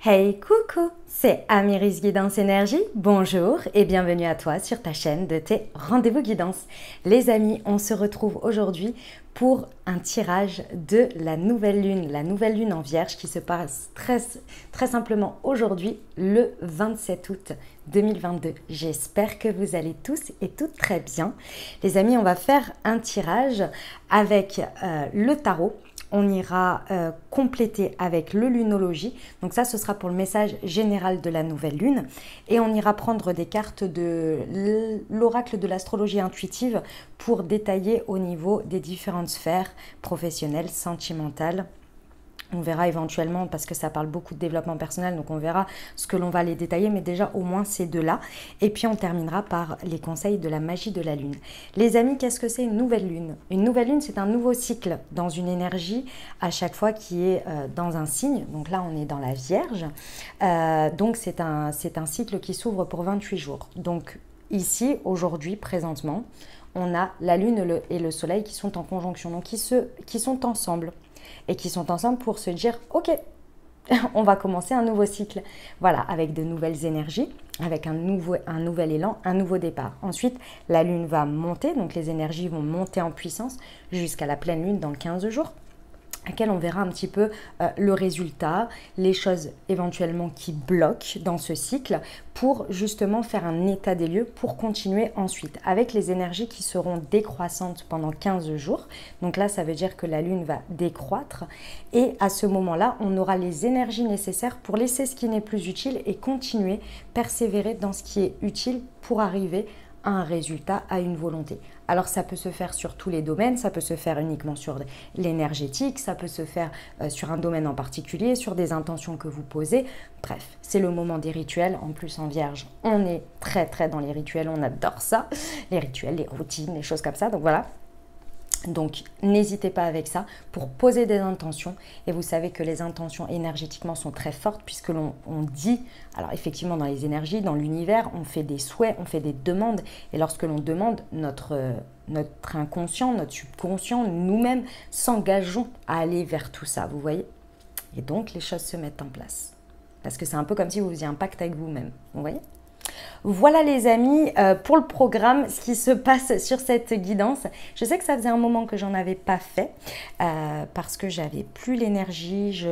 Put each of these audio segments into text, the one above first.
Hey, coucou, c'est Amiris Guidance Énergie. Bonjour et bienvenue à toi sur ta chaîne de tes rendez-vous guidance. Les amis, on se retrouve aujourd'hui pour un tirage de la nouvelle lune en Vierge qui se passe très simplement aujourd'hui, le 27 août 2022. J'espère que vous allez tous et toutes très bien. Les amis, on va faire un tirage avec le tarot. On ira compléter avec le lunologie. Donc ça, ce sera pour le message général de la nouvelle lune. Et on ira prendre des cartes de l'oracle de l'astrologie intuitive pour détailler au niveau des différentes sphères professionnelles, sentimentales. On verra éventuellement, parce que ça parle beaucoup de développement personnel, donc on verra ce que l'on va les détailler, mais déjà au moins ces deux-là. Et puis on terminera par les conseils de la magie de la lune. Les amis, qu'est-ce que c'est une nouvelle lune? Une nouvelle lune, c'est un nouveau cycle dans une énergie à chaque fois qui est dans un signe. Donc là, on est dans la Vierge. Donc c'est un cycle qui s'ouvre pour 28 jours. Donc ici, aujourd'hui, présentement, on a la lune et le soleil qui sont en conjonction, donc qui sont ensemble. Et qui sont ensemble pour se dire « Ok, on va commencer un nouveau cycle. » Voilà, avec de nouvelles énergies, avec un nouvel élan, un nouveau départ. Ensuite, la lune va monter, donc les énergies vont monter en puissance jusqu'à la pleine lune dans 15 jours. À laquelle on verra un petit peu le résultat, les choses éventuellement qui bloquent dans ce cycle pour justement faire un état des lieux pour continuer ensuite avec les énergies qui seront décroissantes pendant 15 jours. Donc là, ça veut dire que la lune va décroître et à ce moment-là, on aura les énergies nécessaires pour laisser ce qui n'est plus utile et continuer, persévérer dans ce qui est utile pour arriver à un résultat, à une volonté. Alors ça peut se faire sur tous les domaines, ça peut se faire uniquement sur l'énergétique, ça peut se faire sur un domaine en particulier, sur des intentions que vous posez. Bref, c'est le moment des rituels. En plus en Vierge, on est très dans les rituels, on adore ça. Les rituels, les routines, les choses comme ça, donc voilà. Donc, n'hésitez pas avec ça pour poser des intentions. Et vous savez que les intentions énergétiquement sont très fortes puisque l'on dit, alors effectivement dans les énergies, dans l'univers, on fait des souhaits, on fait des demandes. Et lorsque l'on demande, notre inconscient, notre subconscient, nous-mêmes s'engageons à aller vers tout ça, vous voyez. Et donc, les choses se mettent en place. Parce que c'est un peu comme si vous faisiez un pacte avec vous-même, vous voyez. Voilà les amis, pour le programme, ce qui se passe sur cette guidance. Je sais que ça faisait un moment que j'en avais pas fait parce que j'avais plus l'énergie.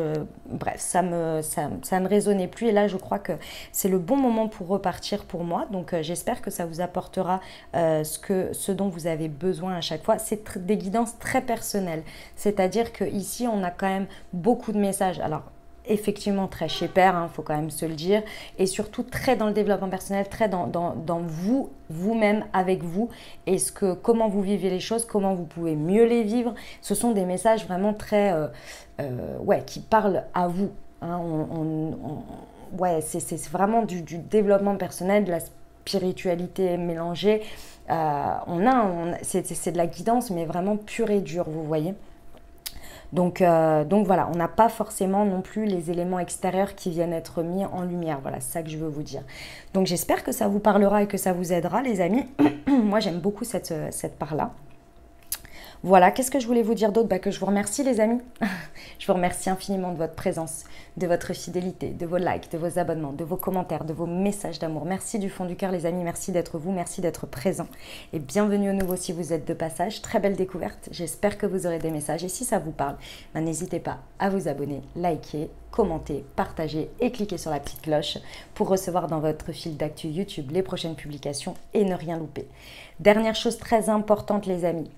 Bref, ça ne résonnait plus et là je crois que c'est le bon moment pour repartir pour moi. Donc j'espère que ça vous apportera ce dont vous avez besoin à chaque fois. C'est des guidances très personnelles, c'est-à-dire qu'ici on a quand même beaucoup de messages. Alors effectivement très chez Père, hein, faut quand même se le dire, et surtout très dans le développement personnel, très dans vous-même, avec vous, et comment vous vivez les choses, comment vous pouvez mieux les vivre. Ce sont des messages vraiment très, qui parlent à vous. Hein, c'est vraiment du développement personnel, de la spiritualité mélangée. C'est de la guidance, mais vraiment pure et dure, vous voyez. Donc voilà, on n'a pas forcément non plus les éléments extérieurs qui viennent être mis en lumière. Voilà, c'est ça que je veux vous dire. Donc j'espère que ça vous parlera et que ça vous aidera, les amis. Moi, j'aime beaucoup cette part-là. Voilà, qu'est-ce que je voulais vous dire d'autre? Que je vous remercie les amis. Je vous remercie infiniment de votre présence, de votre fidélité, de vos likes, de vos abonnements, de vos commentaires, de vos messages d'amour. Merci du fond du cœur les amis, merci d'être vous, merci d'être présent. Et bienvenue au nouveau si vous êtes de passage. Très belle découverte, j'espère que vous aurez des messages. Et si ça vous parle, n'hésitez pas à vous abonner, liker, commenter, partager et cliquer sur la petite cloche pour recevoir dans votre fil d'actu YouTube les prochaines publications et ne rien louper. Dernière chose très importante les amis.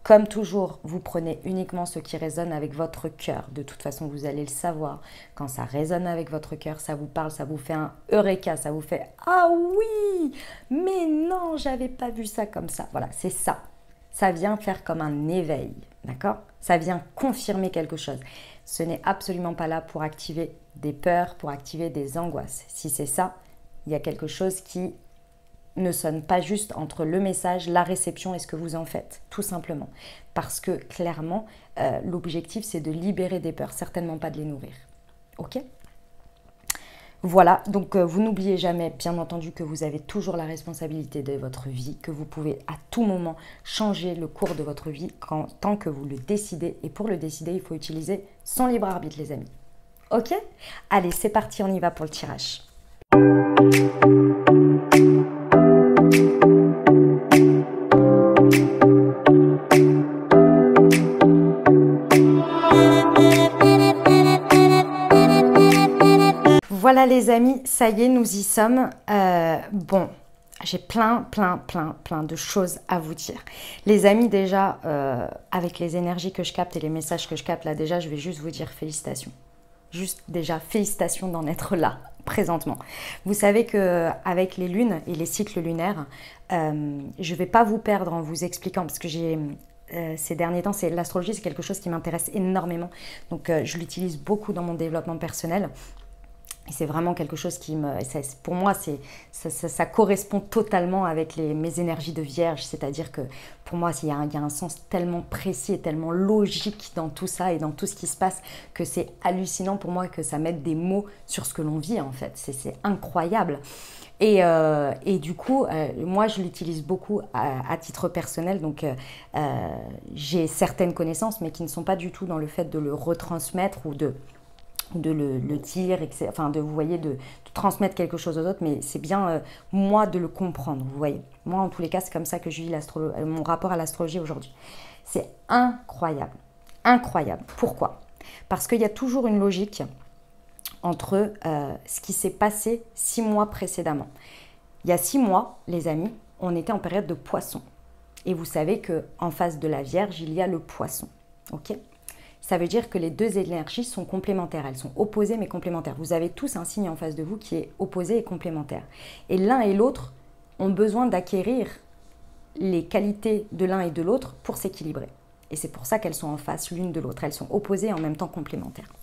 Comme toujours, vous prenez uniquement ce qui résonne avec votre cœur. De toute façon, vous allez le savoir. Quand ça résonne avec votre cœur, ça vous parle, ça vous fait un eureka, ça vous fait « Ah oui, mais non, j'avais pas vu ça comme ça. » Voilà, c'est ça. Ça vient faire comme un éveil, d'accord? Ça vient confirmer quelque chose. Ce n'est absolument pas là pour activer des peurs, pour activer des angoisses. Si c'est ça, il y a quelque chose qui ne sonne pas juste entre le message, la réception et ce que vous en faites, tout simplement. Parce que clairement, l'objectif c'est de libérer des peurs, certainement pas de les nourrir. Ok? Voilà, donc vous n'oubliez jamais, bien entendu, que vous avez toujours la responsabilité de votre vie, que vous pouvez à tout moment changer le cours de votre vie tant que vous le décidez. Et pour le décider, il faut utiliser son libre arbitre, les amis. Ok? Allez, c'est parti, on y va pour le tirage. Voilà les amis, ça y est, nous y sommes. Bon, j'ai plein de choses à vous dire. Les amis, déjà, avec les énergies que je capte et les messages que je capte, là déjà, je vais juste vous dire félicitations. Juste déjà, félicitations d'en être là, présentement. Vous savez qu'avec les lunes et les cycles lunaires, je ne vais pas vous perdre en vous expliquant, parce que j'ai... ces derniers temps, l'astrologie, c'est quelque chose qui m'intéresse énormément. Donc, je l'utilise beaucoup dans mon développement personnel. Et c'est vraiment quelque chose qui me... Pour moi, ça correspond totalement avec mes énergies de vierge. C'est-à-dire que pour moi, il y a un sens tellement précis et tellement logique dans tout ça et dans tout ce qui se passe que c'est hallucinant pour moi que ça mette des mots sur ce que l'on vit en fait. C'est incroyable. Et du coup, moi, je l'utilise beaucoup à titre personnel. Donc, j'ai certaines connaissances, mais qui ne sont pas du tout dans le fait de le retransmettre ou de le dire, enfin vous voyez, de transmettre quelque chose aux autres, mais c'est bien moi de le comprendre, vous voyez. Moi en tous les cas c'est comme ça que je vis mon rapport à l'astrologie aujourd'hui. C'est incroyable, incroyable. Pourquoi? Parce qu'il y a toujours une logique entre ce qui s'est passé 6 mois précédemment. Il y a 6 mois, les amis, on était en période de poisson. Et vous savez qu'en face de la Vierge, il y a le poisson, ok? Ça veut dire que les deux énergies sont complémentaires. Elles sont opposées mais complémentaires. Vous avez tous un signe en face de vous qui est opposé et complémentaire. Et l'un et l'autre ont besoin d'acquérir les qualités de l'un et de l'autre pour s'équilibrer. Et c'est pour ça qu'elles sont en face l'une de l'autre. Elles sont opposées et en même temps complémentaires.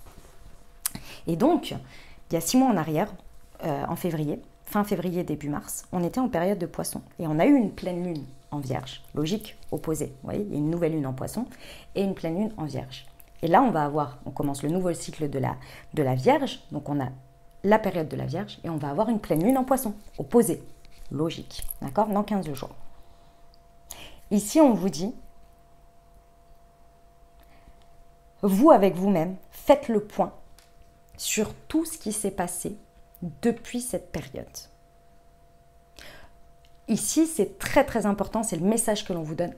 Et donc, il y a 6 mois en arrière, en février, fin février, début mars, on était en période de poisson. Et on a eu une pleine lune en vierge. Logique, opposée. Vous voyez, il y a une nouvelle lune en poisson et une pleine lune en vierge. Et là, on commence le nouveau cycle de la Vierge. Donc, on a la période de la Vierge et on va avoir une pleine lune en poisson, opposée. Logique, d'accord? Dans 15 jours. Ici, on vous dit, vous avec vous-même, faites le point sur tout ce qui s'est passé depuis cette période. Ici, c'est très important, c'est le message que l'on vous donne.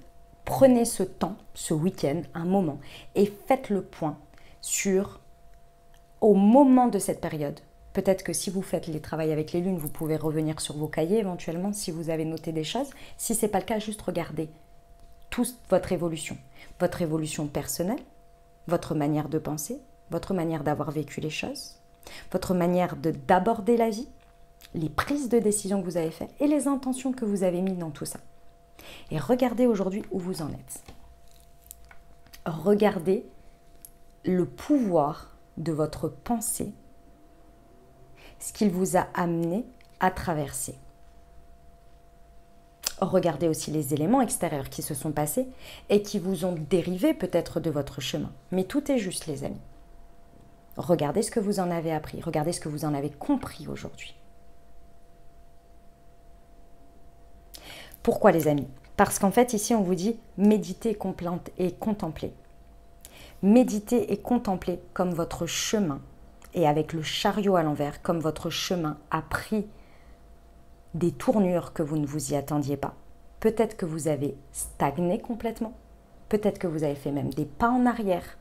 Prenez ce temps, ce week-end, un moment, et faites le point sur, au moment de cette période, peut-être que si vous faites les travaux avec les lunes, vous pouvez revenir sur vos cahiers éventuellement, si vous avez noté des choses. Si ce n'est pas le cas, juste regardez toute votre évolution personnelle, votre manière de penser, votre manière d'avoir vécu les choses, votre manière d'aborder la vie, les prises de décision que vous avez faites et les intentions que vous avez mises dans tout ça. Et regardez aujourd'hui où vous en êtes. Regardez le pouvoir de votre pensée, ce qu'il vous a amené à traverser. Regardez aussi les éléments extérieurs qui se sont passés et qui vous ont dérivé peut-être de votre chemin. Mais tout est juste, les amis. Regardez ce que vous en avez appris, regardez ce que vous en avez compris aujourd'hui. Pourquoi, les amis? Parce qu'en fait, ici, on vous dit méditer et contempler. Méditer et contempler comme votre chemin, et avec le chariot à l'envers, comme votre chemin a pris des tournures que vous ne vous y attendiez pas. Peut-être que vous avez stagné complètement. Peut-être que vous avez fait même des pas en arrière.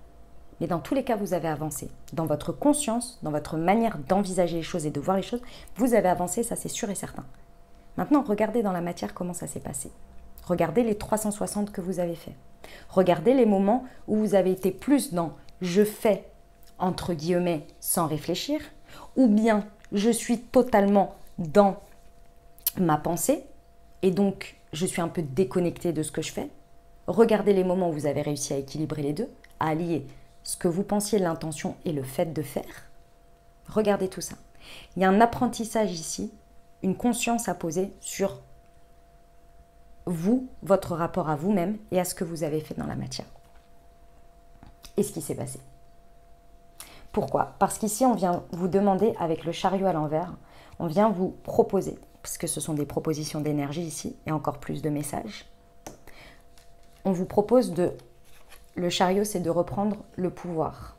Mais dans tous les cas, vous avez avancé. Dans votre conscience, dans votre manière d'envisager les choses et de voir les choses, vous avez avancé, ça c'est sûr et certain. Maintenant, regardez dans la matière comment ça s'est passé. Regardez les 360 que vous avez fait. Regardez les moments où vous avez été plus dans « je fais » entre guillemets sans réfléchir, ou bien je suis totalement dans ma pensée et donc je suis un peu déconnectée de ce que je fais. Regardez les moments où vous avez réussi à équilibrer les deux, à allier ce que vous pensiez, l'intention et le fait de faire. Regardez tout ça. Il y a un apprentissage ici, une conscience à poser sur vous, votre rapport à vous-même et à ce que vous avez fait dans la matière. Et ce qui s'est passé. Pourquoi? Parce qu'ici, on vient vous demander, avec le chariot à l'envers, on vient vous proposer, parce que ce sont des propositions d'énergie ici, et encore plus de messages. On vous propose le chariot, c'est de reprendre le pouvoir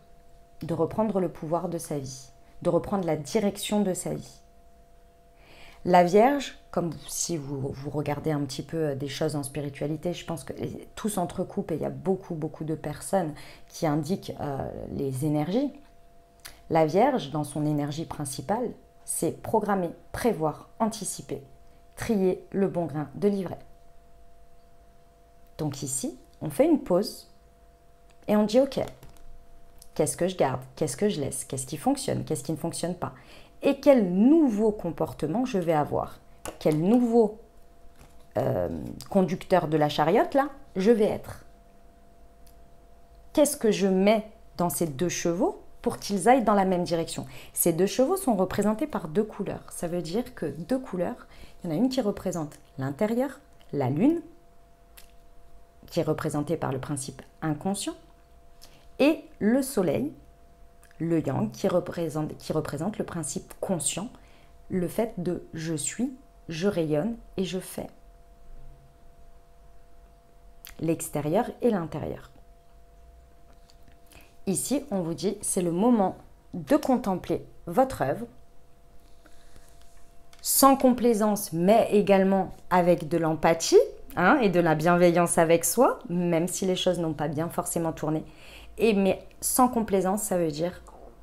de reprendre le pouvoir de sa vie, de reprendre la direction de sa vie. La Vierge, comme si vous regardez un petit peu des choses en spiritualité, je pense que tout s'entrecoupe et il y a beaucoup de personnes qui indiquent les énergies. La Vierge, dans son énergie principale, c'est programmer, prévoir, anticiper, trier le bon grain de l'ivraie. Donc ici, on fait une pause et on dit ok, qu'est-ce que je garde, qu'est-ce que je laisse, qu'est-ce qui fonctionne, qu'est-ce qui ne fonctionne pas et quel nouveau comportement je vais avoir, quel nouveau conducteur de la chariote là je vais être. Qu'est-ce que je mets dans ces 2 chevaux pour qu'ils aillent dans la même direction. Ces 2 chevaux sont représentés par 2 couleurs. Ça veut dire que 2 couleurs, il y en a une qui représente l'intérieur, la lune, qui est représentée par le principe inconscient, et le soleil, le yang, qui représente le principe conscient, le fait de je suis, je rayonne et je fais. L'extérieur et l'intérieur. Ici, on vous dit, c'est le moment de contempler votre œuvre, sans complaisance, mais également avec de l'empathie et de la bienveillance avec soi, même si les choses n'ont pas bien forcément tourné. Mais sans complaisance, ça veut dire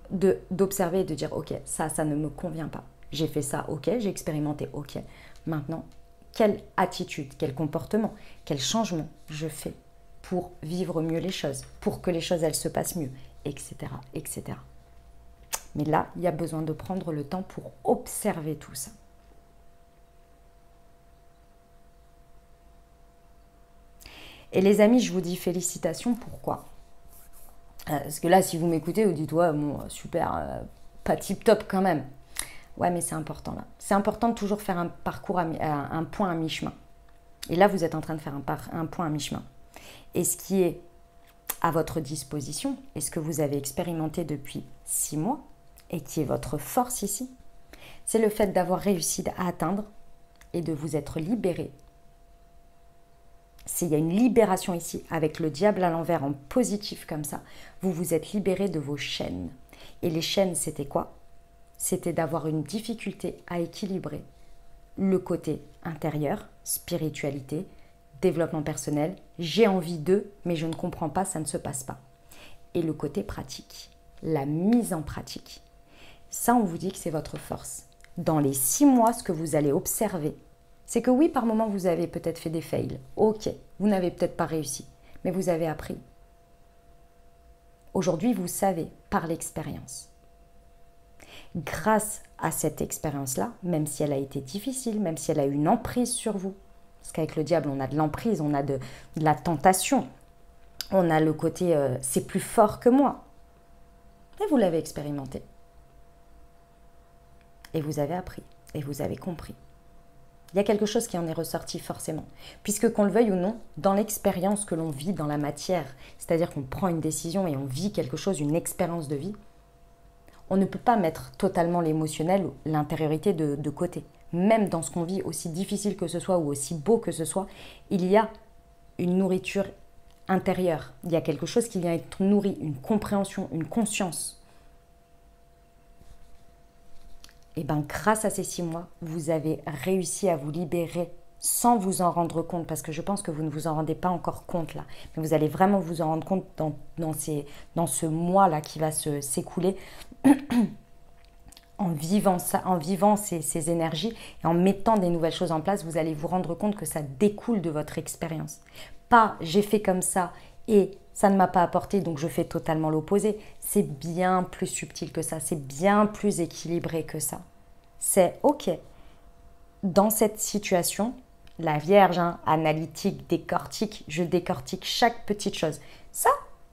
d'observer et de dire, ok, ça ne me convient pas. J'ai fait ça, ok, j'ai expérimenté, ok. Maintenant, quelle attitude, quel comportement, quel changement je fais pour vivre mieux les choses, pour que les choses, elles se passent mieux, etc., etc. Mais là, il y a besoin de prendre le temps pour observer tout ça. Et les amis, je vous dis félicitations, pourquoi ? Parce que là, si vous m'écoutez, vous dites, ouais, bon, super, pas tip top quand même. Ouais, mais c'est important là. C'est important de toujours faire un parcours, un point à mi-chemin. Et là, vous êtes en train de faire un point à mi-chemin. Et ce qui est à votre disposition, et ce que vous avez expérimenté depuis 6 mois, et qui est votre force ici, c'est le fait d'avoir réussi à atteindre et de vous être libéré. S'il y a une libération ici, avec le diable à l'envers en positif comme ça, vous vous êtes libéré de vos chaînes. Et les chaînes, c'était quoi ? C'était d'avoir une difficulté à équilibrer le côté intérieur, spiritualité, développement personnel, j'ai envie d'eux, mais je ne comprends pas, ça ne se passe pas. Et le côté pratique, la mise en pratique. Ça, on vous dit que c'est votre force. Dans les 6 mois, ce que vous allez observer, c'est que oui, par moments, vous avez peut-être fait des fails. Ok, vous n'avez peut-être pas réussi, mais vous avez appris. Aujourd'hui, vous savez, par l'expérience. Grâce à cette expérience-là, même si elle a été difficile, même si elle a eu une emprise sur vous, parce qu'avec le diable, on a de l'emprise, on a de la tentation, on a le côté c'est plus fort que moi. Et vous l'avez expérimenté. Et vous avez appris, et vous avez compris. Il y a quelque chose qui en est ressorti forcément. Puisque qu'on le veuille ou non, dans l'expérience que l'on vit dans la matière, c'est-à-dire qu'on prend une décision et on vit quelque chose, une expérience de vie, on ne peut pas mettre totalement l'émotionnel ou l'intériorité de côté. Même dans ce qu'on vit, aussi difficile que ce soit ou aussi beau que ce soit, il y a une nourriture intérieure. Il y a quelque chose qui vient être nourri, une compréhension, une conscience. Et bien, grâce à ces 6 mois, vous avez réussi à vous libérer sans vous en rendre compte, parce que je pense que vous ne vous en rendez pas encore compte là. Mais vous allez vraiment vous en rendre compte dans ce mois-là qui va s'écouler, en vivant ça, en vivant ces énergies et en mettant des nouvelles choses en place, vous allez vous rendre compte que ça découle de votre expérience. Pas j'ai fait comme ça et ça ne m'a pas apporté, donc je fais totalement l'opposé. C'est bien plus subtil que ça, c'est bien plus équilibré que ça. C'est ok. Dans cette situation, la Vierge, analytique, décortique, je décortique chaque petite chose. Ça,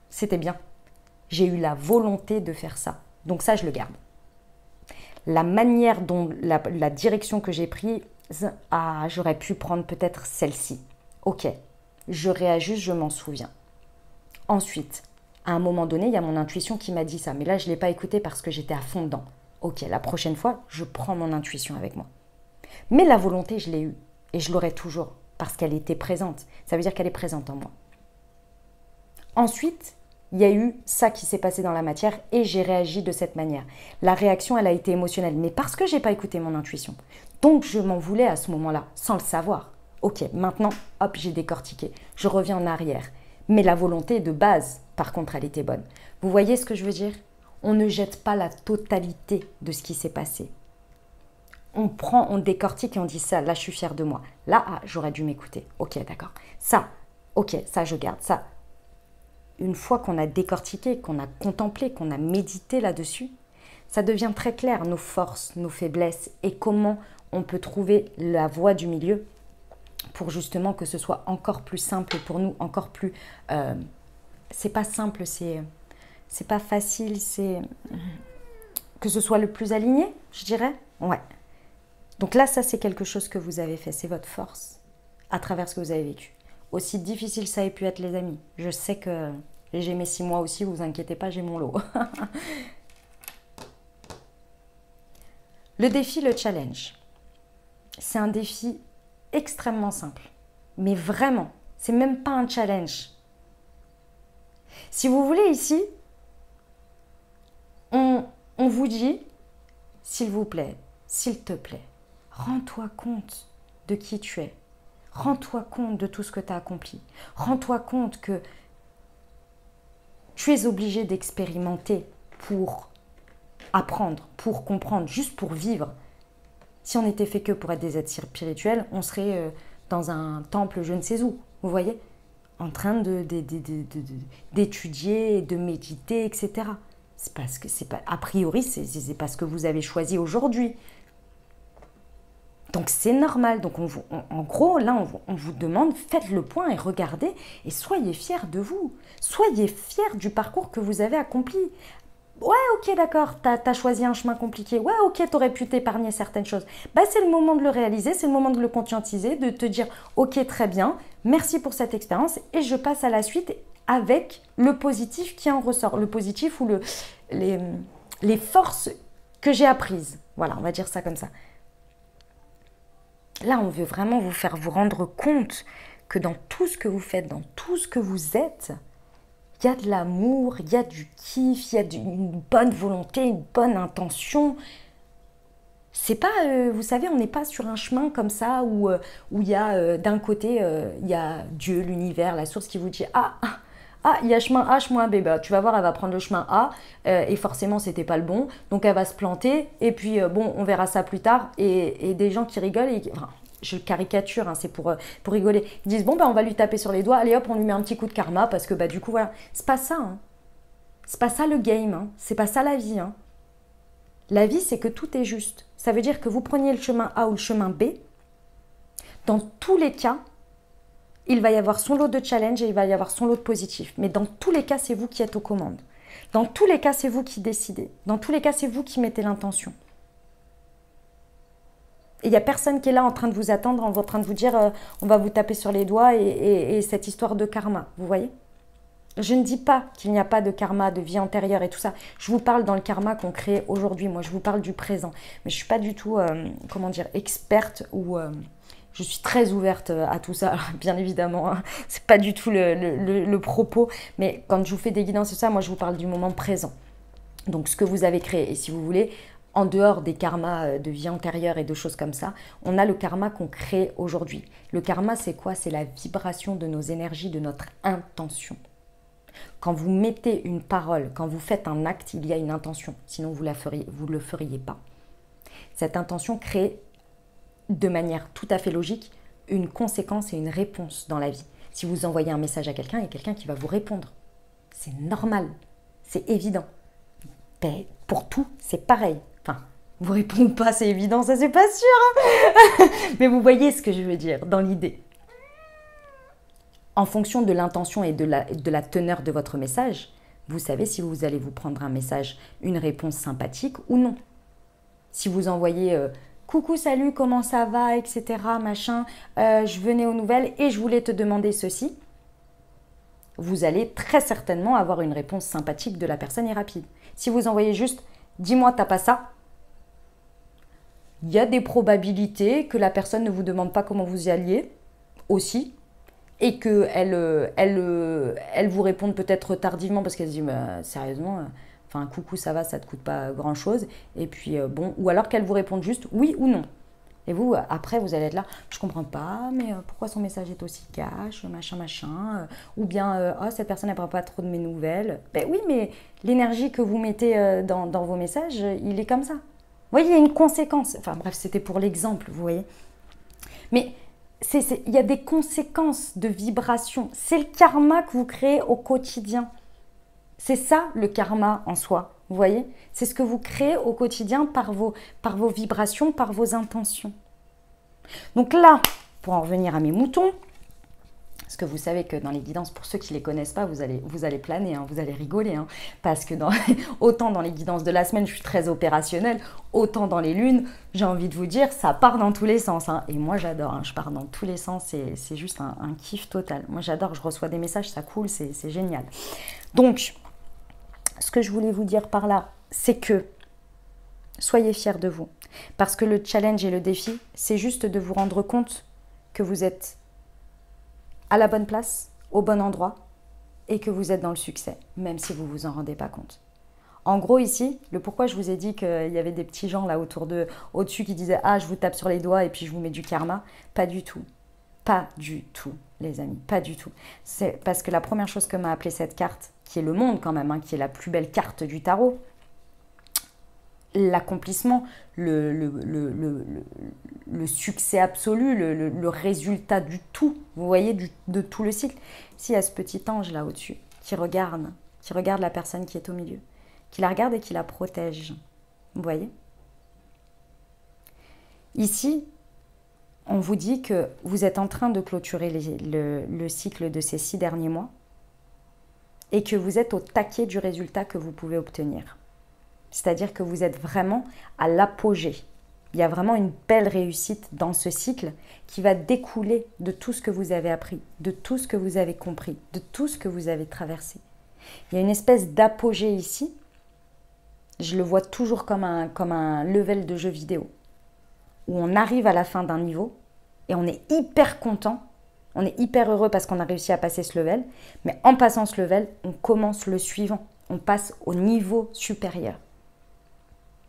c'était bien. J'ai eu la volonté de faire ça. Donc ça, je le garde. La manière dont, la direction que j'ai prise, j'aurais pu prendre peut-être celle-ci. Ok, je réajuste, je m'en souviens. Ensuite, à un moment donné, il y a mon intuition qui m'a dit ça. Mais là, je ne l'ai pas écouté parce que j'étais à fond dedans. Ok, la prochaine fois, je prends mon intuition avec moi. Mais la volonté, je l'ai eue. Et je l'aurai toujours. Parce qu'elle était présente. Ça veut dire qu'elle est présente en moi. Ensuite, il y a eu ça qui s'est passé dans la matière et j'ai réagi de cette manière. La réaction, elle a été émotionnelle, mais parce que je n'ai pas écouté mon intuition. Donc, je m'en voulais à ce moment-là, sans le savoir. Ok, maintenant, hop, j'ai décortiqué. Je reviens en arrière. Mais la volonté de base, par contre, elle était bonne. Vous voyez ce que je veux dire? On ne jette pas la totalité de ce qui s'est passé. On prend, on décortique et on dit ça, là je suis fière de moi. Là, ah, j'aurais dû m'écouter. Ok, d'accord. Ça, ok, ça je garde, ça. Une fois qu'on a décortiqué, qu'on a contemplé, qu'on a médité là-dessus, ça devient très clair, nos forces, nos faiblesses et comment on peut trouver la voie du milieu pour justement que ce soit encore plus simple pour nous, encore plus... c'est pas simple, c'est pas facile, c'est... Que ce soit le plus aligné, je dirais. Ouais. Donc là, ça, c'est quelque chose que vous avez fait. C'est votre force à travers ce que vous avez vécu. Aussi difficile ça ait pu être, les amis. Je sais que j'ai mes 6 mois aussi, vous inquiétez pas, j'ai mon lot. Le défi, le challenge. C'est un défi extrêmement simple. Mais vraiment, c'est même pas un challenge. Si vous voulez, ici, on vous dit, s'il vous plaît, s'il te plaît, rends-toi compte de qui tu es. Rends-toi compte de tout ce que tu as accompli. Rends-toi compte que tu es obligé d'expérimenter pour apprendre, pour comprendre, juste pour vivre. Si on n'était fait que pour être des êtres spirituels, on serait dans un temple je ne sais où, vous voyez, en train d'étudier, de méditer, etc. C'est parce que c'est pas, a priori, c'est pas ce que vous avez choisi aujourd'hui. Donc c'est normal. Donc en gros, là, on vous demande, faites le point et regardez et soyez fiers de vous. Soyez fiers du parcours que vous avez accompli. Ouais, ok, d'accord, t'as choisi un chemin compliqué. Ouais, ok, t'aurais pu t'épargner certaines choses. Bah, c'est le moment de le réaliser, c'est le moment de le conscientiser, de te dire, ok, très bien, merci pour cette expérience et je passe à la suite avec le positif qui en ressort. Le positif ou les forces que j'ai apprises. Voilà, on va dire ça comme ça. Là, on veut vraiment vous faire vous rendre compte que dans tout ce que vous faites, dans tout ce que vous êtes, il y a de l'amour, il y a du kiff, il y a une bonne volonté, une bonne intention. C'est pas, vous savez, on n'est pas sur un chemin comme ça où il y a d'un côté, il y a Dieu, l'univers, la source qui vous dit il y a chemin A, chemin B. Bah, tu vas voir, elle va prendre le chemin A et forcément, c'était pas le bon. Donc, elle va se planter et puis, bon, on verra ça plus tard. Et des gens qui rigolent, enfin, je caricature, hein, c'est pour rigoler. Ils disent, bon, bah, on va lui taper sur les doigts. Allez hop, on lui met un petit coup de karma parce que, bah, du coup, voilà. C'est pas ça, hein. C'est pas ça le game, hein. C'est pas ça la vie, hein. La vie, c'est que tout est juste. Ça veut dire que vous preniez le chemin A ou le chemin B. Dans tous les cas, il va y avoir son lot de challenge et il va y avoir son lot de positif. Mais dans tous les cas, c'est vous qui êtes aux commandes. Dans tous les cas, c'est vous qui décidez. Dans tous les cas, c'est vous qui mettez l'intention. Et il n'y a personne qui est là en train de vous attendre, en train de vous dire on va vous taper sur les doigts et cette histoire de karma. Vous voyez ? Je ne dis pas qu'il n'y a pas de karma, de vie antérieure et tout ça. Je vous parle dans le karma qu'on crée aujourd'hui. Moi, je vous parle du présent. Mais je ne suis pas du tout, experte ou... je suis très ouverte à tout ça, bien évidemment. Hein. C'est pas du tout le propos. Mais quand je vous fais des guidances et ça, moi, je vous parle du moment présent. Donc, ce que vous avez créé. Et si vous voulez, en dehors des karmas de vie antérieure et de choses comme ça, on a le karma qu'on crée aujourd'hui. Le karma, c'est quoi? C'est la vibration de nos énergies, de notre intention. Quand vous mettez une parole, quand vous faites un acte, il y a une intention. Sinon, vous ne le feriez pas. Cette intention crée de manière tout à fait logique une conséquence et une réponse dans la vie. Si vous envoyez un message à quelqu'un, il y a quelqu'un qui va vous répondre. C'est normal, c'est évident. Mais pour tout, c'est pareil. Enfin, vous répondez pas, c'est évident, ça c'est pas sûr. Hein. Mais vous voyez ce que je veux dire dans l'idée. En fonction de l'intention et de la teneur de votre message, vous savez si vous allez vous prendre un message, une réponse sympathique ou non. Si vous envoyez coucou, salut, comment ça va, etc., machin, je venais aux nouvelles et je voulais te demander ceci, vous allez très certainement avoir une réponse sympathique de la personne et rapide. Si vous envoyez juste dis-moi, t'as pas ça, il y a des probabilités que la personne ne vous demande pas comment vous y alliez aussi. et qu'elle vous réponde peut-être tardivement parce qu'elle se dit bah, sérieusement, enfin coucou ça va, ça te coûte pas grand-chose. Et puis bon, ou alors qu'elle vous réponde juste oui ou non. Et vous, après, vous allez être là, je comprends pas, mais pourquoi son message est aussi cash, machin, machin. Ou bien, oh, cette personne, elle prend pas trop de mes nouvelles. Ben oui, mais l'énergie que vous mettez dans vos messages, il est comme ça. Vous voyez, il y a une conséquence. Enfin bref, c'était pour l'exemple, vous voyez. Mais il y a des conséquences de vibration. C'est le karma que vous créez au quotidien. C'est ça le karma en soi, vous voyez? C'est ce que vous créez au quotidien par vos vibrations, par vos intentions. Donc là, pour en revenir à mes moutons, parce que vous savez que dans les guidances, pour ceux qui ne les connaissent pas, vous allez planer, hein, vous allez rigoler. Hein, parce que autant dans les guidances de la semaine, je suis très opérationnelle, autant dans les lunes, j'ai envie de vous dire, ça part dans tous les sens. Hein, et moi, j'adore, hein, je pars dans tous les sens, c'est juste un kiff total. Moi, j'adore, je reçois des messages, ça coule, c'est génial. Donc, ce que je voulais vous dire par là, c'est que soyez fiers de vous. Parce que le challenge et le défi, c'est juste de vous rendre compte que vous êtes à la bonne place, au bon endroit, et que vous êtes dans le succès, même si vous ne vous en rendez pas compte. En gros ici, le pourquoi je vous ai dit qu'il y avait des petits gens là au-dessus qui disaient « Ah, je vous tape sur les doigts et puis je vous mets du karma », pas du tout. Pas du tout, les amis, pas du tout. C'est parce que la première chose que m'a appelé cette carte, qui est le monde quand même, hein, qui est la plus belle carte du tarot, l'accomplissement, le succès absolu, le résultat du tout, vous voyez, de tout le cycle. S'il y a ce petit ange là au-dessus qui regarde la personne qui est au milieu, qui la regarde et qui la protège, vous voyez. Ici, on vous dit que vous êtes en train de clôturer le cycle de ces 6 derniers mois et que vous êtes au taquet du résultat que vous pouvez obtenir. C'est-à-dire que vous êtes vraiment à l'apogée. Il y a vraiment une belle réussite dans ce cycle qui va découler de tout ce que vous avez appris, de tout ce que vous avez compris, de tout ce que vous avez traversé. Il y a une espèce d'apogée ici. Je le vois toujours comme un level de jeu vidéo où on arrive à la fin d'un niveau et on est hyper content, on est hyper heureux parce qu'on a réussi à passer ce level, mais en passant ce level, on commence le suivant, on passe au niveau supérieur.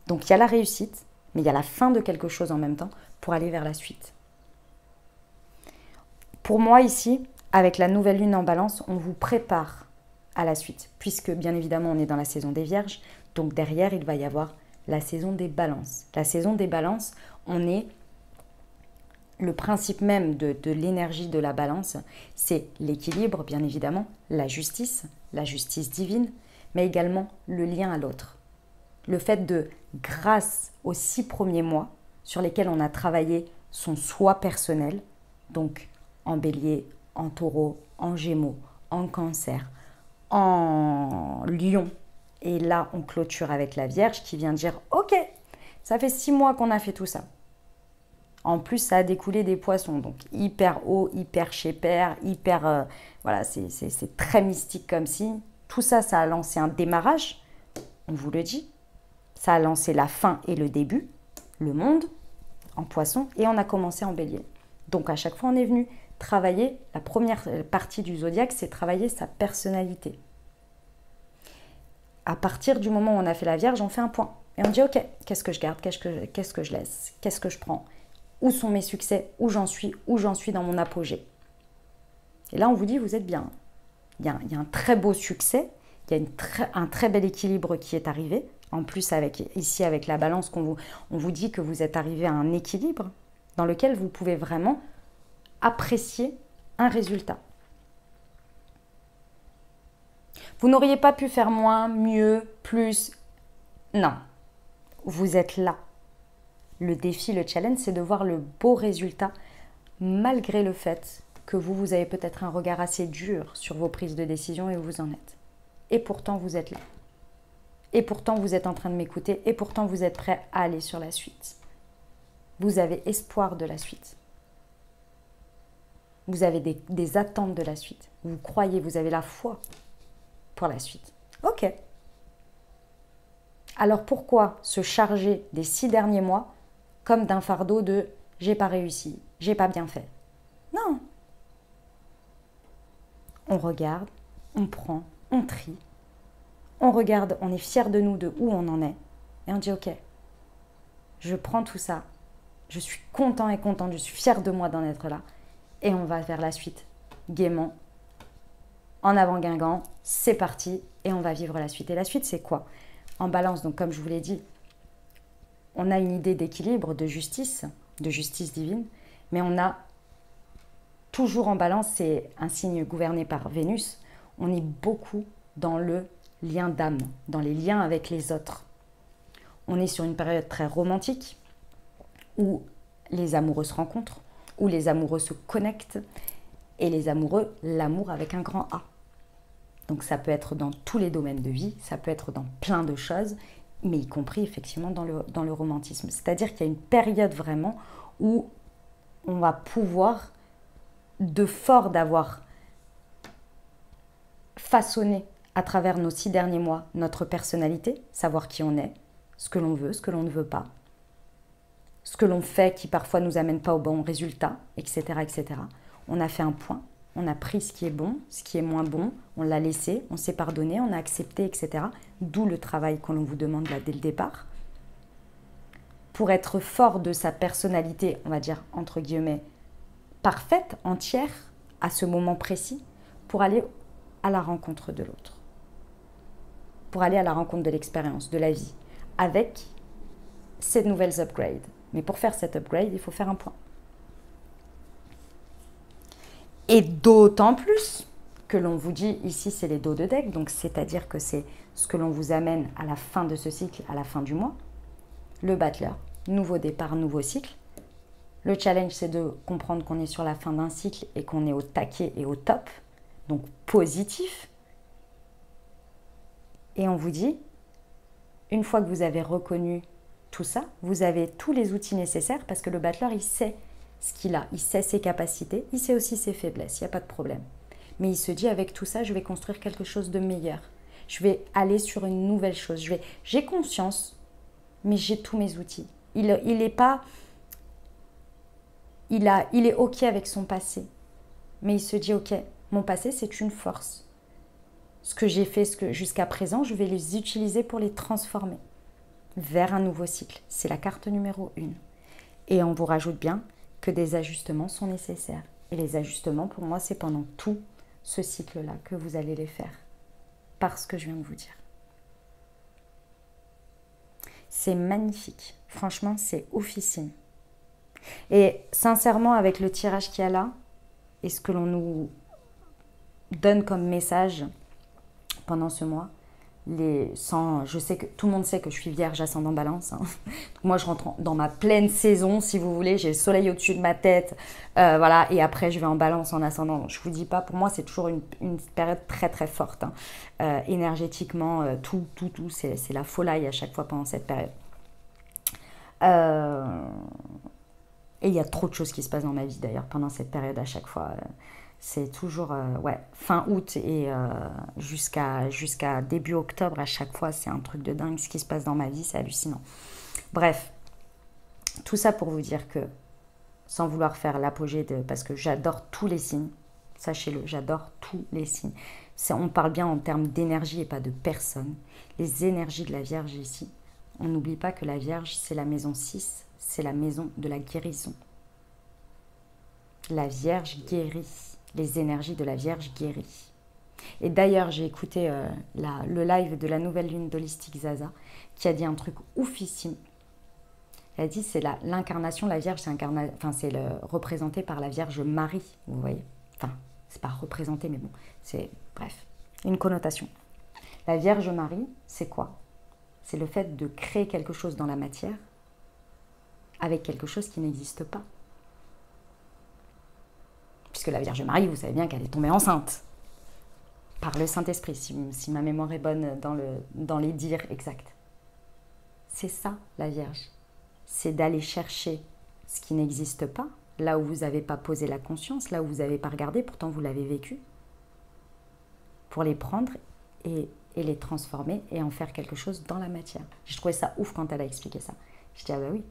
Donc il y a la réussite, mais il y a la fin de quelque chose en même temps pour aller vers la suite. Pour moi ici, avec la nouvelle lune en balance, on vous prépare à la suite, puisque bien évidemment on est dans la saison des vierges, donc derrière il va y avoir la saison des balances. La saison des balances, on est... Le principe même de l'énergie de la balance, c'est l'équilibre, bien évidemment, la justice divine, mais également le lien à l'autre. Le fait de, grâce aux 6 premiers mois sur lesquels on a travaillé son soi personnel, donc en bélier, en taureau, en gémeaux, en cancer, en lion, et là on clôture avec la Vierge qui vient dire « Ok, ça fait 6 mois qu'on a fait tout ça ». En plus, ça a découlé des poissons, donc hyper haut, hyper chez-père, hyper... voilà, c'est très mystique comme si. Tout ça, ça a lancé un démarrage, on vous le dit. Ça a lancé la fin et le début, le monde, en poisson, et on a commencé en bélier. Donc à chaque fois, on est venu travailler, la première partie du zodiaque, c'est travailler sa personnalité. À partir du moment où on a fait la Vierge, on fait un point. Et on dit, ok, qu'est-ce que je garde, qu'est-ce que je laisse, qu'est-ce que je prends? Où sont mes succès, où j'en suis dans mon apogée. Et là, on vous dit, vous êtes bien. Il y a un très beau succès, il y a un très bel équilibre qui est arrivé. En plus, ici, avec la balance, on vous dit que vous êtes arrivé à un équilibre dans lequel vous pouvez vraiment apprécier un résultat. Vous n'auriez pas pu faire moins, mieux, plus. Non, vous êtes là. Le défi, le challenge, c'est de voir le beau résultat malgré le fait que vous avez peut-être un regard assez dur sur vos prises de décision et où vous en êtes. Et pourtant, vous êtes là. Et pourtant, vous êtes en train de m'écouter et pourtant, vous êtes prêt à aller sur la suite. Vous avez espoir de la suite. Vous avez des attentes de la suite. Vous croyez, vous avez la foi pour la suite. Ok. Alors pourquoi se charger des 6 derniers mois comme d'un fardeau de « j'ai pas réussi, j'ai pas bien fait ». Non. on regarde, on prend, on trie, on regarde, on est fier de nous, de où on en est, et on dit ok, je prends tout ça, je suis content et contente, je suis fière de moi d'en être là, et on va vers la suite, gaiement, en avant Guingamp, c'est parti, et on va vivre la suite. Et la suite, c'est quoi? En balance, donc comme je vous l'ai dit, on a une idée d'équilibre, de justice divine, mais on a toujours en balance, c'est un signe gouverné par Vénus, on est beaucoup dans le lien d'âme, dans les liens avec les autres. On est sur une période très romantique, où les amoureux se rencontrent, où les amoureux se connectent, et les amoureux, l'amour avec un grand A. Donc ça peut être dans tous les domaines de vie, ça peut être dans plein de choses, mais y compris effectivement dans le romantisme. C'est-à-dire qu'il y a une période vraiment où on va pouvoir, de fort d'avoir façonné à travers nos 6 derniers mois notre personnalité, savoir qui on est, ce que l'on veut, ce que l'on ne veut pas, ce que l'on fait qui parfois nous amène pas au bon résultat, etc., etc. On a fait un point, on a pris ce qui est bon, ce qui est moins bon, on l'a laissé, on s'est pardonné, on a accepté, etc. D'où le travail qu'on vous demande là dès le départ. Pour être fort de sa personnalité, on va dire entre guillemets, parfaite, entière, à ce moment précis, pour aller à la rencontre de l'autre. Pour aller à la rencontre de l'expérience, de la vie, avec ces nouvelles upgrades. Mais pour faire cet upgrade, il faut faire un point. Et d'autant plus que l'on vous dit, ici c'est les dos de deck, donc c'est-à-dire que c'est ce que l'on vous amène à la fin de ce cycle, à la fin du mois. Le battleur, nouveau départ, nouveau cycle. Le challenge, c'est de comprendre qu'on est sur la fin d'un cycle et qu'on est au taquet et au top, donc positif. Et on vous dit, une fois que vous avez reconnu tout ça, vous avez tous les outils nécessaires parce que le battleur, il sait ce qu'il a, il sait ses capacités, il sait aussi ses faiblesses, il n'y a pas de problème. Mais il se dit, avec tout ça, je vais construire quelque chose de meilleur. Je vais aller sur une nouvelle chose. J'ai conscience, mais j'ai tous mes outils. Il est OK avec son passé. Mais il se dit, OK, mon passé, c'est une force. Ce que j'ai fait jusqu'à présent, je vais les utiliser pour les transformer vers un nouveau cycle. C'est la carte numéro 1. Et on vous rajoute bien que des ajustements sont nécessaires. Et les ajustements, pour moi, c'est pendant tout ce cycle-là que vous allez les faire. Parce que je viens de vous dire. C'est magnifique. Franchement, c'est oufissime. Et sincèrement, avec le tirage qu'il y a là, et ce que l'on nous donne comme message pendant ce mois, je sais que tout le monde sait que je suis vierge ascendant balance. Hein. Donc moi, je rentre dans ma pleine saison, si vous voulez. J'ai le soleil au-dessus de ma tête. Voilà. Et après, je vais en balance en ascendant. Je ne vous dis pas, pour moi, c'est toujours une période très, très forte. Hein. Énergétiquement, tout. C'est la folie à chaque fois pendant cette période. Et il y a trop de choses qui se passent dans ma vie, d'ailleurs, pendant cette période à chaque fois. C'est toujours fin août et jusqu'à début octobre à chaque fois, c'est un truc de dingue ce qui se passe dans ma vie, c'est hallucinant. Bref, tout ça pour vous dire que, sans vouloir faire l'apogée parce que j'adore tous les signes, sachez-le, j'adore tous les signes. On parle bien en termes d'énergie et pas de personne. Les énergies de la Vierge ici, on n'oublie pas que la Vierge, c'est la maison 6, c'est la maison de la guérison. La Vierge guérit. Les énergies de la Vierge guérit. Et d'ailleurs, j'ai écouté le live de la nouvelle lune d'Holistic Zaza qui a dit un truc oufissime. Elle a dit c'est l'incarnation, la Vierge, c'est représenté par la Vierge Marie, vous voyez. Enfin, c'est pas représenté, mais bon, c'est, bref, une connotation. La Vierge Marie, c'est quoi? C'est le fait de créer quelque chose dans la matière avec quelque chose qui n'existe pas. Puisque la Vierge Marie, vous savez bien qu'elle est tombée enceinte par le Saint-Esprit, si ma mémoire est bonne dans les dires exacts. C'est ça, la Vierge. C'est d'aller chercher ce qui n'existe pas, là où vous n'avez pas posé la conscience, là où vous n'avez pas regardé, pourtant vous l'avez vécu, pour les prendre et les transformer et en faire quelque chose dans la matière. J'ai trouvé ça ouf quand elle a expliqué ça. Je dis, ah bah oui,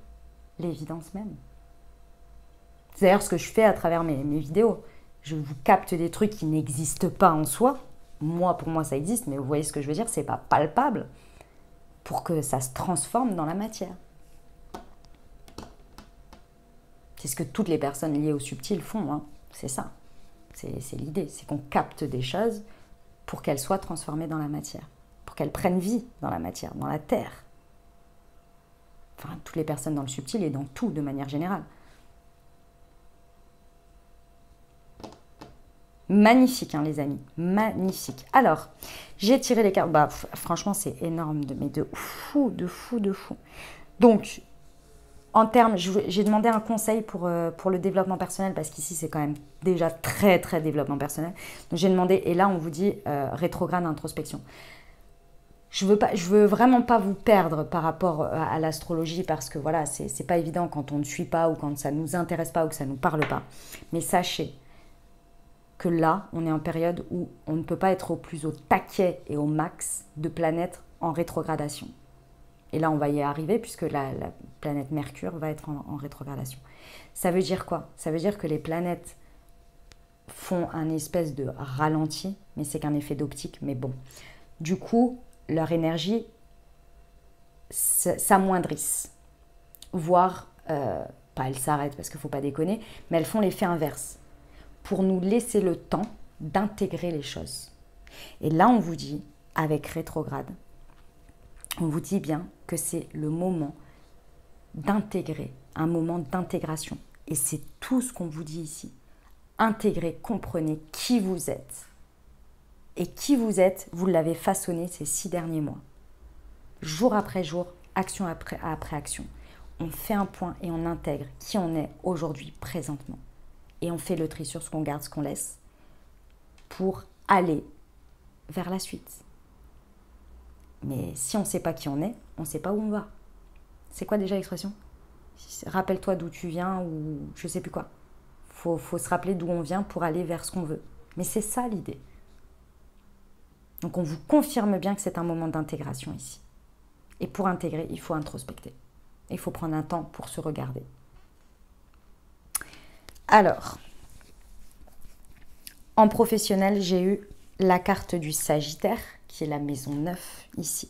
l'évidence même. C'est d'ailleurs ce que je fais à travers mes vidéos. je vous capte des trucs qui n'existent pas en soi. Moi, pour moi, ça existe, mais vous voyez ce que je veux dire, c'est pas palpable pour que ça se transforme dans la matière. C'est ce que toutes les personnes liées au subtil font, hein. C'est ça. C'est l'idée, c'est qu'on capte des choses pour qu'elles soient transformées dans la matière, pour qu'elles prennent vie dans la matière, dans la terre. Enfin, toutes les personnes dans le subtil et dans tout de manière générale. Magnifique, hein, les amis, magnifique. Alors, j'ai tiré les cartes. Bah, franchement, c'est énorme, mais de fou, de fou, de fou. Donc, en termes, j'ai demandé un conseil pour le développement personnel, parce qu'ici, c'est quand même déjà très, très développement personnel. Donc, j'ai demandé, et là, on vous dit rétrograde introspection. Je veux vraiment pas vous perdre par rapport à l'astrologie, parce que voilà, c'est pas évident quand on ne suit pas, ou quand ça nous intéresse pas, ou que ça nous parle pas. Mais sachez que là, on est en période où on ne peut pas être au plus au taquet et au max de planètes en rétrogradation. Et là, on va y arriver, puisque la planète Mercure va être en rétrogradation. Ça veut dire quoi? Ça veut dire que les planètes font un espèce de ralenti, mais c'est qu'un effet d'optique, mais bon. Du coup, leur énergie s'amoindrissent, voire, pas elles s'arrêtent, parce qu'il ne faut pas déconner, mais elles font l'effet inverse, pour nous laisser le temps d'intégrer les choses. Et là, on vous dit, avec rétrograde, on vous dit bien que c'est le moment d'intégrer, un moment d'intégration. Et c'est tout ce qu'on vous dit ici. Intégrez, comprenez qui vous êtes. Et qui vous êtes, vous l'avez façonné ces 6 derniers mois. Jour après jour, action après action. On fait un point et on intègre qui on est aujourd'hui, présentement. Et on fait le tri sur ce qu'on garde, ce qu'on laisse, pour aller vers la suite. Mais si on ne sait pas qui on est, on ne sait pas où on va. C'est quoi déjà l'expression? Rappelle-toi d'où tu viens, ou je ne sais plus quoi. Faut se rappeler d'où on vient pour aller vers ce qu'on veut. Mais c'est ça l'idée. Donc on vous confirme bien que c'est un moment d'intégration ici. Et pour intégrer, il faut introspecter. Il faut prendre un temps pour se regarder. Alors, en professionnel, j'ai eu la carte du Sagittaire, qui est la maison 9 ici.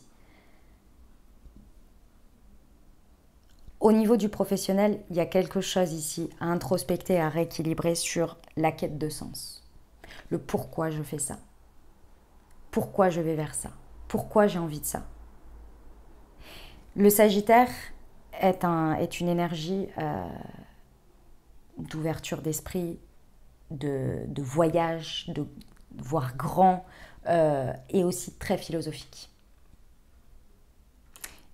Au niveau du professionnel, il y a quelque chose ici à introspecter, à rééquilibrer sur la quête de sens. Le pourquoi je fais ça. Pourquoi je vais vers ça. Pourquoi j'ai envie de ça. Le Sagittaire est une énergie d'ouverture d'esprit, de voyage, de voir grand, et aussi très philosophique.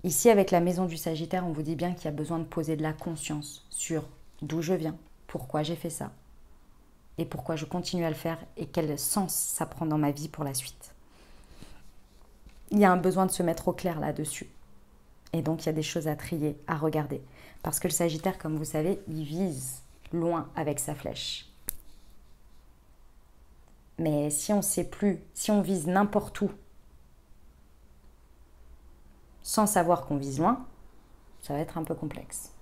Ici, avec la maison du Sagittaire, on vous dit bien qu'il y a besoin de poser de la conscience sur d'où je viens, pourquoi j'ai fait ça, et pourquoi je continue à le faire, et quel sens ça prend dans ma vie pour la suite. Il y a un besoin de se mettre au clair là-dessus. Et donc, il y a des choses à trier, à regarder. Parce que le Sagittaire, comme vous savez, il vise loin avec sa flèche. Mais si on ne sait plus, si on vise n'importe où, sans savoir qu'on vise loin, ça va être un peu complexe.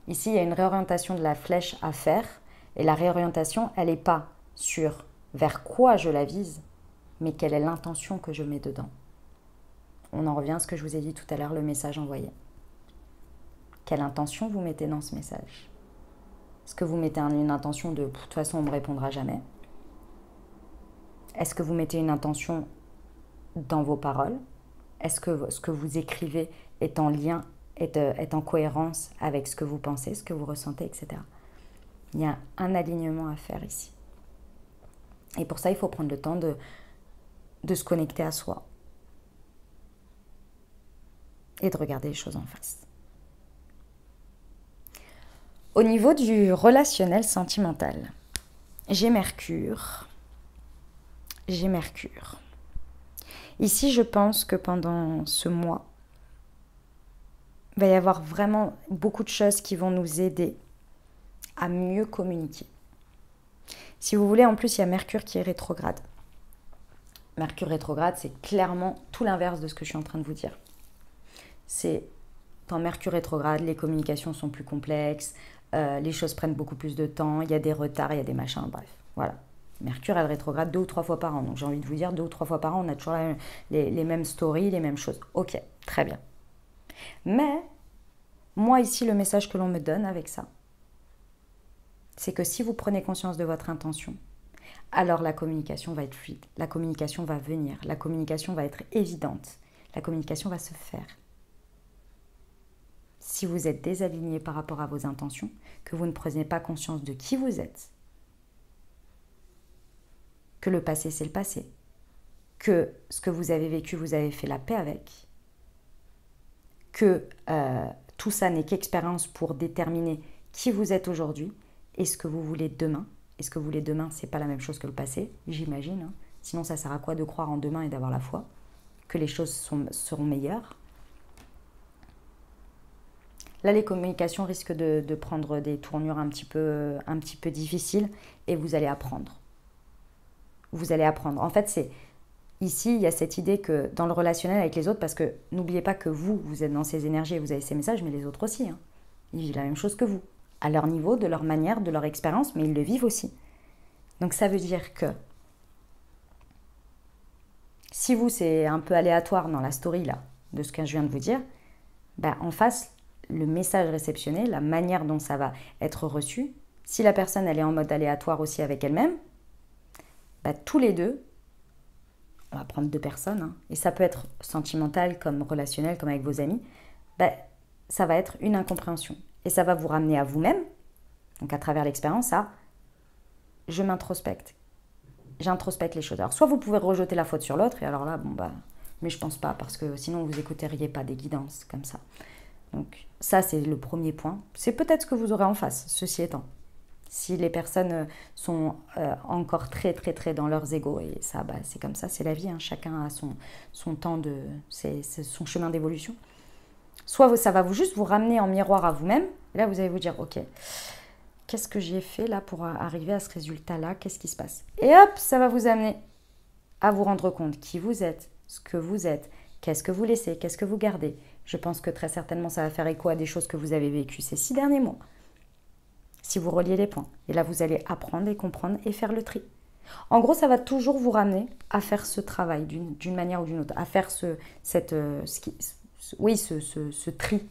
Ici, il y a une réorientation de la flèche à faire. Et la réorientation, elle n'est pas sur vers quoi je la vise, mais quelle est l'intention que je mets dedans. On en revient à ce que je vous ai dit tout à l'heure, le message envoyé. Quelle intention vous mettez dans ce message? Est-ce que vous mettez une intention de « toute façon, on ne me répondra jamais » ? Est-ce que vous mettez une intention dans vos paroles? Est-ce que ce que vous écrivez est en lien, est en cohérence avec ce que vous pensez, ce que vous ressentez, etc. Il y a un alignement à faire ici. Et pour ça, il faut prendre le temps de se connecter à soi. Et de regarder les choses en face. Au niveau du relationnel sentimental, j'ai Mercure. J'ai Mercure. Ici, je pense que pendant ce mois, il va y avoir vraiment beaucoup de choses qui vont nous aider à mieux communiquer. Si vous voulez, en plus, il y a Mercure qui est rétrograde. Mercure rétrograde, c'est clairement tout l'inverse de ce que je suis en train de vous dire. C'est quand Mercure rétrograde, les communications sont plus complexes, les choses prennent beaucoup plus de temps, il y a des retards, il y a des machins, bref. Voilà. Mercure, elle rétrograde 2 ou 3 fois par an. Donc j'ai envie de vous dire, 2 ou 3 fois par an, on a toujours les mêmes stories, les mêmes choses. Ok, très bien. Mais, moi ici, le message que l'on me donne avec ça, c'est que si vous prenez conscience de votre intention, alors la communication va être fluide, la communication va venir, la communication va être évidente, la communication va se faire. Si vous êtes désaligné par rapport à vos intentions, que vous ne prenez pas conscience de qui vous êtes, que le passé c'est le passé, que ce que vous avez vécu, vous avez fait la paix avec, que tout ça n'est qu'expérience pour déterminer qui vous êtes aujourd'hui et ce que vous voulez demain. Et ce que vous voulez demain, c'est pas la même chose que le passé, j'imagine. Hein. Sinon, ça sert à quoi de croire en demain et d'avoir la foi que les choses seront meilleures. Là, les communications risquent de prendre des tournures un petit peu difficiles et vous allez apprendre. Vous allez apprendre. En fait, ici, il y a cette idée que dans le relationnel avec les autres, parce que n'oubliez pas que vous êtes dans ces énergies et vous avez ces messages, mais les autres aussi. Hein. Ils vivent la même chose que vous. À leur niveau, de leur manière, de leur expérience, mais ils le vivent aussi. Donc ça veut dire que si vous, c'est un peu aléatoire dans la story là, de ce que je viens de vous dire, ben, en face, le message réceptionné, la manière dont ça va être reçu, si la personne elle est en mode aléatoire aussi avec elle-même, ben, tous les deux, on va prendre 2 personnes, hein, et ça peut être sentimental comme relationnel, comme avec vos amis, ben, ça va être une incompréhension. Et ça va vous ramener à vous-même, donc à travers l'expérience, à je m'introspecte. J'introspecte les choses. Alors soit vous pouvez rejeter la faute sur l'autre, et alors là, bon bah, mais je pense pas, parce que sinon vous écouteriez pas des guidances comme ça. Donc ça c'est le premier point. C'est peut-être ce que vous aurez en face, ceci étant. Si les personnes sont encore très dans leurs égos, et ça bah, c'est comme ça, c'est la vie, hein. Chacun a son temps c'est son chemin d'évolution. Soit ça va juste vous ramener en miroir à vous-même, et là vous allez vous dire, ok, qu'est-ce que j'ai fait là pour arriver à ce résultat-là, qu'est-ce qui se passe? Et hop, ça va vous amener à vous rendre compte qui vous êtes, ce que vous êtes, qu'est-ce que vous laissez, qu'est-ce que vous gardez. Je pense que très certainement ça va faire écho à des choses que vous avez vécues ces 6 derniers mois, si vous reliez les points. Et là vous allez apprendre et comprendre et faire le tri. En gros, ça va toujours vous ramener à faire ce travail d'une manière ou d'une autre, à faire ce tri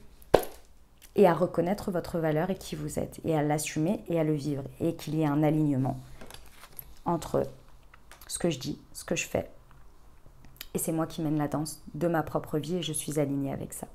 et à reconnaître votre valeur et qui vous êtes et à l'assumer et à le vivre et qu'il y ait un alignement entre ce que je dis, ce que je fais et c'est moi qui mène la danse de ma propre vie et je suis alignée avec ça.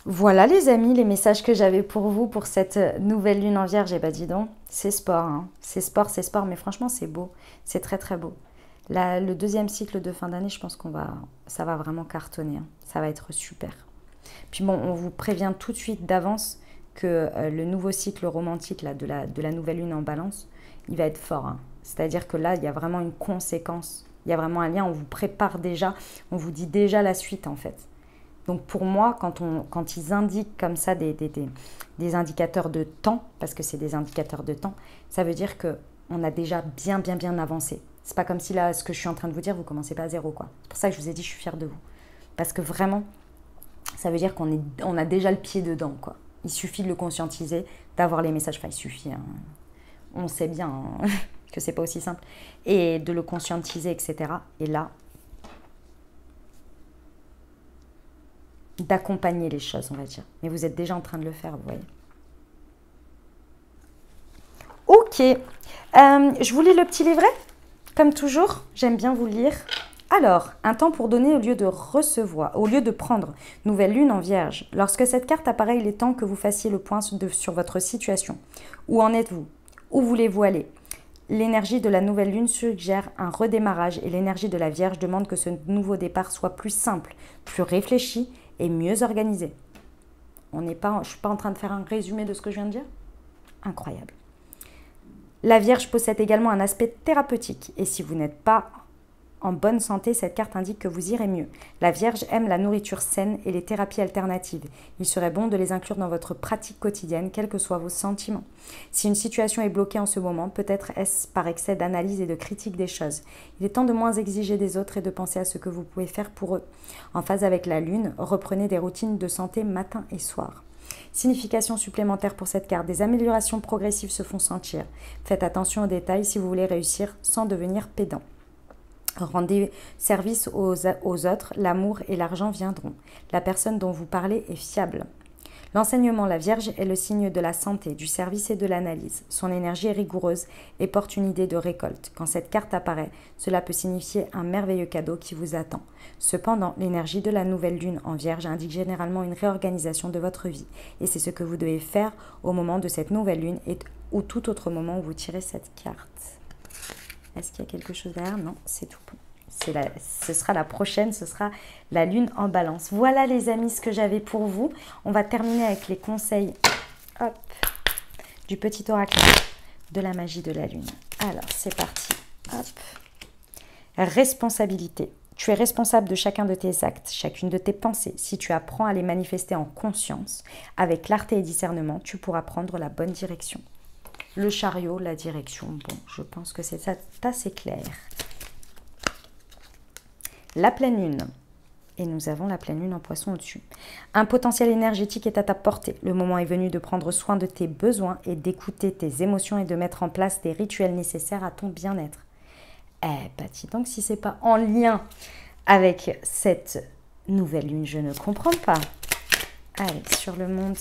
Voilà les amis, les messages que j'avais pour vous pour cette nouvelle lune en Vierge. Et bah dis donc, c'est sport, hein. C'est sport, mais franchement c'est beau, c'est très beau. Là, le 2e cycle de fin d'année, je pense ça va vraiment cartonner, hein. Ça va être super. Puis bon, on vous prévient tout de suite d'avance que le nouveau cycle romantique là, de la nouvelle lune en Balance, il va être fort, hein. C'est-à-dire que là, il y a vraiment une conséquence, il y a vraiment un lien, on vous prépare déjà, on vous dit déjà la suite en fait. Donc pour moi, quand ils indiquent comme ça des indicateurs de temps, parce que c'est des indicateurs de temps, ça veut dire qu'on a déjà bien avancé. C'est pas comme si là, ce que je suis en train de vous dire, vous commencez pas à 0, quoi. C'est pour ça que je vous ai dit, je suis fière de vous. Parce que vraiment, ça veut dire on a déjà le pied dedans, quoi. Il suffit de le conscientiser, d'avoir les messages. Enfin, il suffit, hein. On sait bien hein, que c'est pas aussi simple. Et de le conscientiser, etc. Et là, d'accompagner les choses, on va dire. Mais vous êtes déjà en train de le faire, vous voyez. Ok. Je vous lis le petit livret. Comme toujours, j'aime bien vous lire. Alors, un temps pour donner au lieu de recevoir, au lieu de prendre. Nouvelle lune en Vierge. Lorsque cette carte apparaît, il est temps que vous fassiez le point sur votre situation. Où en êtes-vous? Où voulez-vous aller? L'énergie de la nouvelle lune suggère un redémarrage et l'énergie de la Vierge demande que ce nouveau départ soit plus simple, plus réfléchi et mieux organisé. Je ne suis pas en train de faire un résumé de ce que je viens de dire? Incroyable. La Vierge possède également un aspect thérapeutique et si vous n'êtes pas en bonne santé, cette carte indique que vous irez mieux. La Vierge aime la nourriture saine et les thérapies alternatives. Il serait bon de les inclure dans votre pratique quotidienne, quels que soient vos sentiments. Si une situation est bloquée en ce moment, peut-être est-ce par excès d'analyse et de critique des choses. Il est temps de moins exiger des autres et de penser à ce que vous pouvez faire pour eux. En phase avec la Lune, reprenez des routines de santé matin et soir. Signification supplémentaire pour cette carte, des améliorations progressives se font sentir. Faites attention aux détails si vous voulez réussir sans devenir pédant. Rendez service aux autres, l'amour et l'argent viendront. La personne dont vous parlez est fiable. L'enseignement, la Vierge, est le signe de la santé, du service et de l'analyse. Son énergie est rigoureuse et porte une idée de récolte. Quand cette carte apparaît, cela peut signifier un merveilleux cadeau qui vous attend. Cependant, l'énergie de la nouvelle lune en Vierge indique généralement une réorganisation de votre vie. Et c'est ce que vous devez faire au moment de cette nouvelle lune ou tout autre moment où vous tirez cette carte. Est-ce qu'il y a quelque chose derrière? Non, c'est tout bon. Ce sera la prochaine, ce sera la lune en balance. Voilà les amis ce que j'avais pour vous. On va terminer avec les conseils du petit oracle de la magie de la lune. Alors, c'est parti. Hop. Responsabilité. Tu es responsable de chacun de tes actes, chacune de tes pensées. Si tu apprends à les manifester en conscience, avec clarté et discernement, tu pourras prendre la bonne direction. Le chariot, la direction, bon, je pense que c'est assez clair. La pleine lune. Et nous avons la pleine lune en poisson au-dessus. Un potentiel énergétique est à ta portée. Le moment est venu de prendre soin de tes besoins et d'écouter tes émotions et de mettre en place des rituels nécessaires à ton bien-être. Eh ben, dis donc, si c'est pas en lien avec cette nouvelle lune, je ne comprends pas. Allez, sur le monde...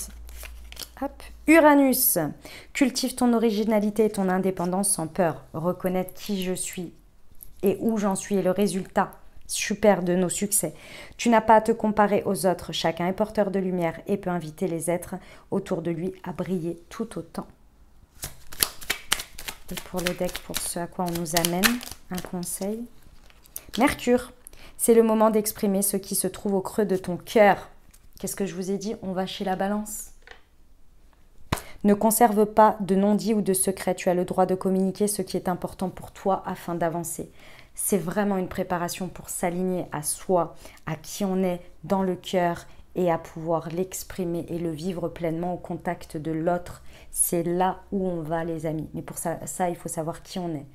Hop. Uranus, cultive ton originalité et ton indépendance sans peur. Reconnaître qui je suis et où j'en suis est le résultat super de nos succès. Tu n'as pas à te comparer aux autres. Chacun est porteur de lumière et peut inviter les êtres autour de lui à briller tout autant. Et pour le deck, pour ce à quoi on nous amène, un conseil. Mercure, c'est le moment d'exprimer ce qui se trouve au creux de ton cœur. Qu'est-ce que je vous ai dit? On va chez la balance. Ne conserve pas de non-dit ou de secret. Tu as le droit de communiquer ce qui est important pour toi afin d'avancer. C'est vraiment une préparation pour s'aligner à soi, à qui on est dans le cœur et à pouvoir l'exprimer et le vivre pleinement au contact de l'autre. C'est là où on va, les amis. Mais pour ça, il faut savoir qui on est.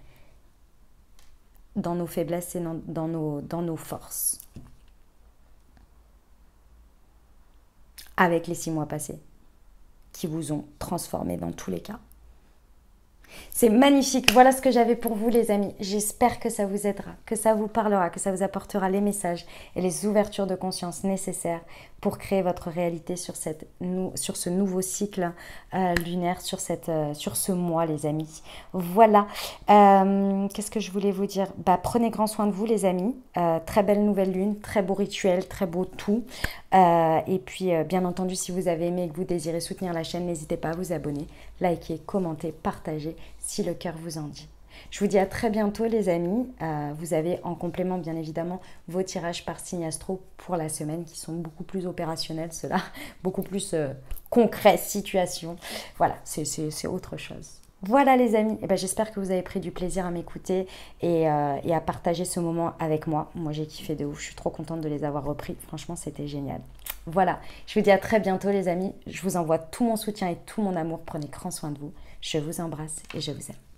Dans nos faiblesses et dans nos forces. Avec les 6 mois passés, qui vous ont transformé dans tous les cas. C'est magnifique. Voilà ce que j'avais pour vous, les amis. J'espère que ça vous aidera, que ça vous parlera, que ça vous apportera les messages et les ouvertures de conscience nécessaires pour créer votre réalité sur ce nouveau cycle lunaire, sur ce mois, les amis. Voilà. Qu'est-ce que je voulais vous dire? Prenez grand soin de vous, les amis. Très belle nouvelle lune, très beau rituel, très beau tout. Et puis, bien entendu, si vous avez aimé et que vous désirez soutenir la chaîne, n'hésitez pas à vous abonner, liker, commenter, partager si le cœur vous en dit. Je vous dis à très bientôt, les amis. Vous avez en complément, bien évidemment, vos tirages par signe astro pour la semaine qui sont beaucoup plus opérationnels, ceux-là, beaucoup plus concrets, situation. Voilà, c'est autre chose. Voilà, les amis. J'espère que vous avez pris du plaisir à m'écouter et à partager ce moment avec moi. Moi, j'ai kiffé de ouf. Je suis trop contente de les avoir repris. Franchement, c'était génial. Voilà, je vous dis à très bientôt, les amis. Je vous envoie tout mon soutien et tout mon amour. Prenez grand soin de vous. Je vous embrasse et je vous aime.